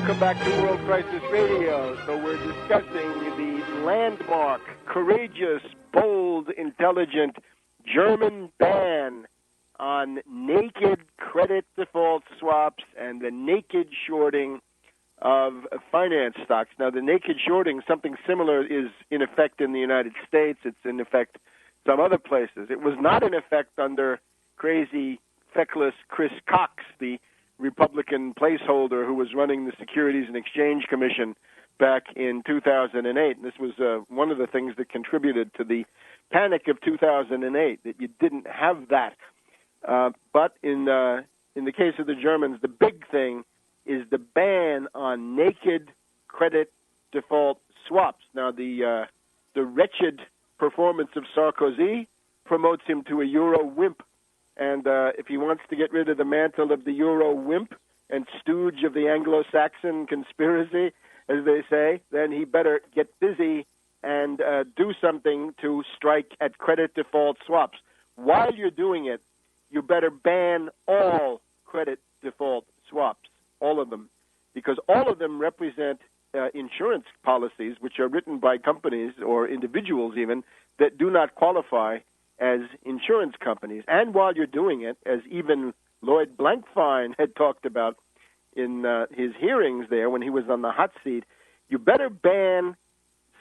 Welcome back to World Crisis Radio. So we're discussing the landmark, courageous, bold, intelligent German ban on naked credit default swaps and the naked shorting of finance stocks. Now, the naked shorting, something similar, is in effect in the United States. It's in effect some other places. It was not in effect under crazy, feckless Chris Cox, the Republican placeholder who was running the Securities and Exchange Commission back in 2008. And this was one of the things that contributed to the panic of 2008, that you didn't have that. But in the case of the Germans, the big thing is the ban on naked credit default swaps. Now, the wretched performance of Sarkozy promotes him to a Euro wimp. And if he wants to get rid of the mantle of the Euro wimp and stooge of the Anglo-Saxon conspiracy, as they say, then he better get busy and do something to strike at credit default swaps. While you're doing it, you better ban all credit default swaps, all of them, because all of them represent insurance policies which are written by companies or individuals even that do not qualify as insurance companies. And while you're doing it, as even Lloyd Blankfein had talked about in his hearings there when he was on the hot seat, you better ban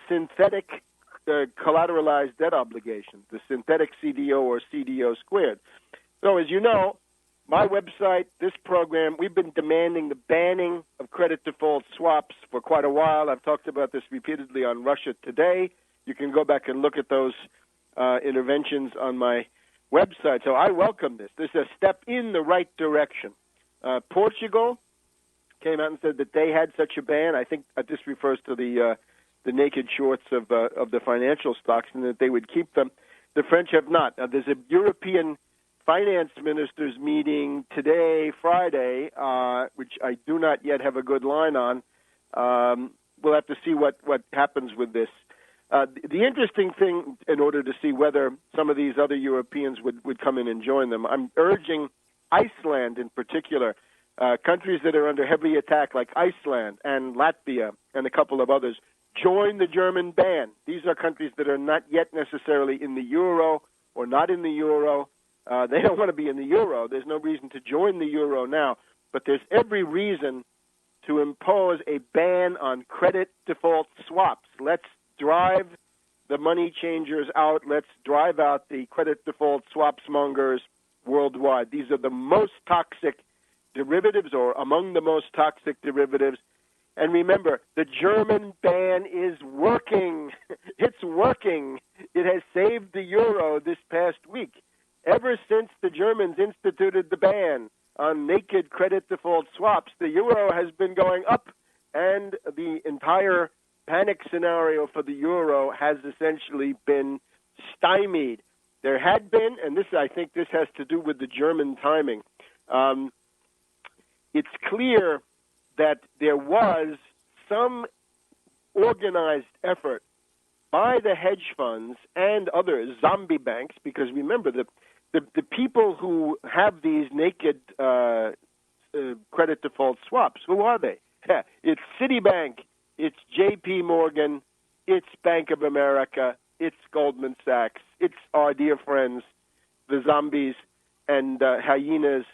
synthetic collateralized debt obligations, the synthetic CDO or CDO squared. So as you know, my website, this program, we've been demanding the banning of credit default swaps for quite a while. I've talked about this repeatedly on Russia Today. You can go back and look at those interventions on my website. So I welcome this. This is a step in the right direction. Portugal came out and said that they had such a ban. I think this refers to the naked shorts of the financial stocks, and that they would keep them. The French have not. Now, there's a European finance ministers meeting today, Friday, which I do not yet have a good line on. We'll have to see what happens with this. The interesting thing, in order to see whether some of these other Europeans would come in and join them, I'm urging Iceland in particular, countries that are under heavy attack like Iceland and Latvia and a couple of others, join the German ban. These are countries that are not yet necessarily in the euro or not in the euro. They don't want to be in the euro. There's no reason to join the euro now, but there's every reason to impose a ban on credit default swaps. Let's drive the money changers out. Let's drive out the credit default swaps mongers worldwide. These are the most toxic derivatives, or among the most toxic derivatives. And remember, the German ban is working. It's working. It has saved the euro this past week. Ever since the Germans instituted the ban on naked credit default swaps, the euro has been going up, and the entire panic scenario for the euro has essentially been stymied. There had been, and I think this has to do with the German timing, it's clear that there was some organized effort by the hedge funds and other zombie banks, because remember, the people who have these naked credit default swaps, who are they? It's Citibank, it's J.P. Morgan, it's Bank of America, it's Goldman Sachs, it's our dear friends, the zombies and hyenas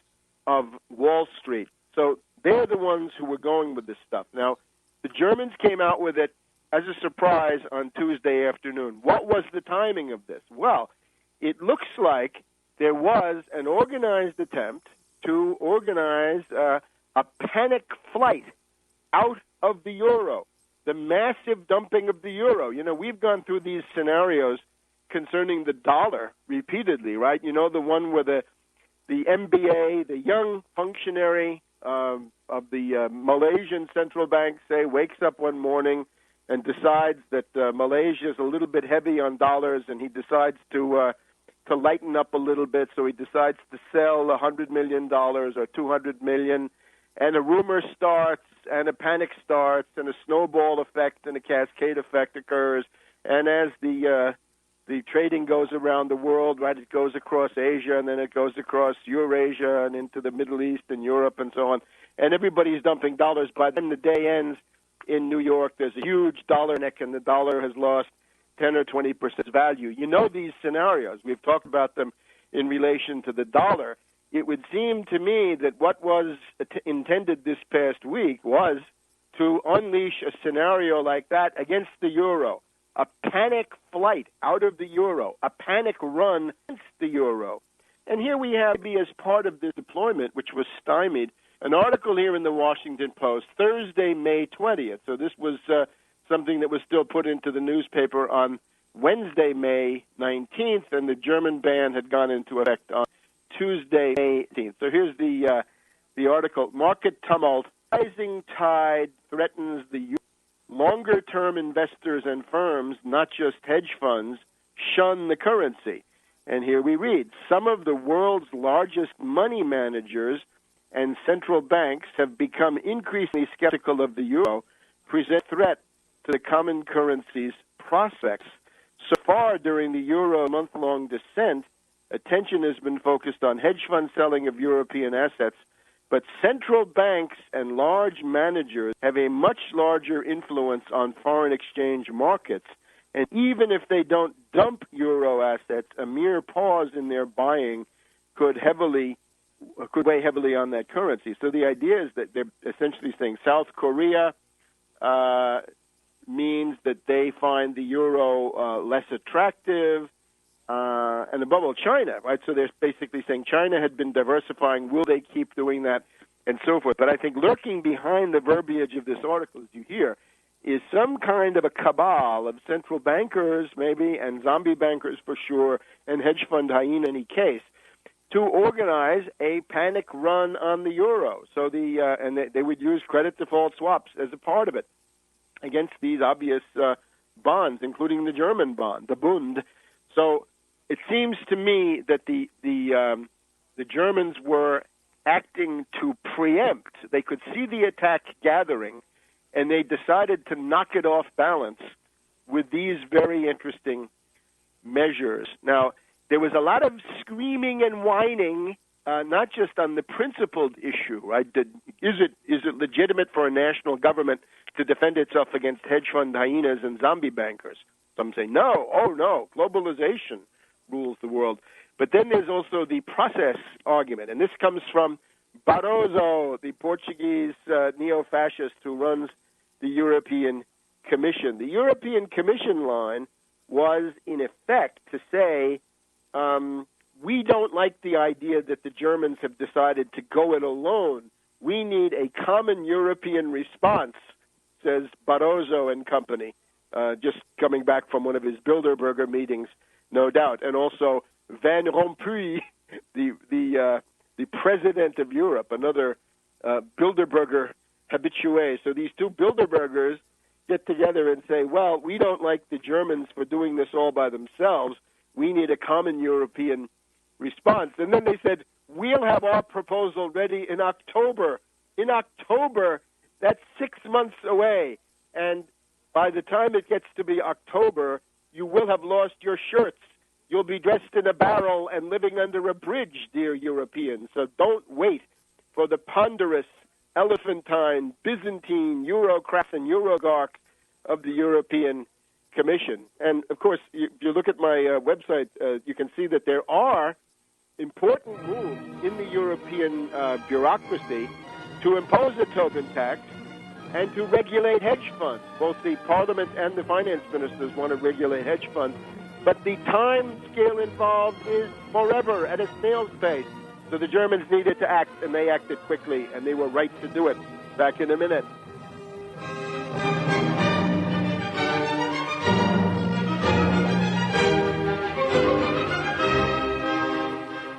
of Wall Street. So they're the ones who were going with this stuff. Now, the Germans came out with it as a surprise on Tuesday afternoon. What was the timing of this? Well, it looks like there was an organized attempt to organize a panic flight out of the euro, the massive dumping of the euro. You know, we've gone through these scenarios concerning the dollar repeatedly, right? You know, the one where the MBA, the young functionary of the Malaysian central bank, wakes up one morning and decides that Malaysia is a little bit heavy on dollars, and he decides to lighten up a little bit, so he decides to sell $100 million or $200 million, and a rumor starts, and a panic starts, and a snowball effect and a cascade effect occurs, and as the the trading goes around the world, right? It goes across Asia, and then it goes across Eurasia and into the Middle East and Europe and so on. And everybody's dumping dollars. By the time the day ends in New York, there's a huge dollar neck, and the dollar has lost 10 or 20% value. You know these scenarios. We've talked about them in relation to the dollar. It would seem to me that what was intended this past week was to unleash a scenario like that against the euro. A panic flight out of the euro, a panic run against the euro. And here we have, as part of this deployment, which was stymied, an article here in the Washington Post, Thursday, May 20th. So this was something that was still put into the newspaper on Wednesday, May 19th, and the German ban had gone into effect on Tuesday, May 18th. So here's the article. Market tumult, rising tide threatens the euro. Longer-term investors and firms, not just hedge funds, shun the currency. And here we read, some of the world's largest money managers and central banks have become increasingly skeptical of the euro, present threat to the common currency's prospects. So far during the euro month-long descent, attention has been focused on hedge fund selling of European assets, but central banks and large managers have a much larger influence on foreign exchange markets. And even if they don't dump euro assets, a mere pause in their buying could weigh heavily on that currency. So the idea is that they're essentially saying South Korea means that they find the euro less attractive, and above all, China, right? So they're basically saying China had been diversifying. Will they keep doing that, and so forth? But I think lurking behind the verbiage of this article, as you hear, is some kind of a cabal of central bankers, maybe, and zombie bankers for sure, and hedge fund hyena in any case, to organize a panic run on the euro. So and they would use credit default swaps as a part of it against these obvious bonds, including the German bond, the Bund. So it seems to me that the Germans were acting to preempt. They could see the attack gathering, and they decided to knock it off balance with these very interesting measures. Now, there was a lot of screaming and whining, not just on the principled issue, right? Is it legitimate for a national government to defend itself against hedge fund hyenas and zombie bankers? Some say no, globalization rules the world. But then there's also the process argument, and this comes from Barroso, the Portuguese neo-fascist who runs the European Commission. The European Commission line was, in effect, to say, we don't like the idea that the Germans have decided to go it alone. We need a common European response, says Barroso and company. Just coming back from one of his Bilderberger meetings, no doubt. And also Van Rompuy, the president of Europe, another Bilderberger habitué. So these two Bilderbergers get together and say, well, we don't like the Germans for doing this all by themselves. We need a common European response. And then they said, we'll have our proposal ready in October. In October, that's 6 months away. And by the time it gets to be October, you will have lost your shirts. You'll be dressed in a barrel and living under a bridge, dear Europeans. So don't wait for the ponderous, elephantine, Byzantine Eurocrats and Euroglarks of the European Commission. And, of course, if you look at my website, you can see that there are important moves in the European bureaucracy to impose a Tobin tax and to regulate hedge funds. Both the Parliament and the finance ministers want to regulate hedge funds. But the time scale involved is forever, at a snail's pace. So the Germans needed to act, and they acted quickly, and they were right to do it. Back in a minute.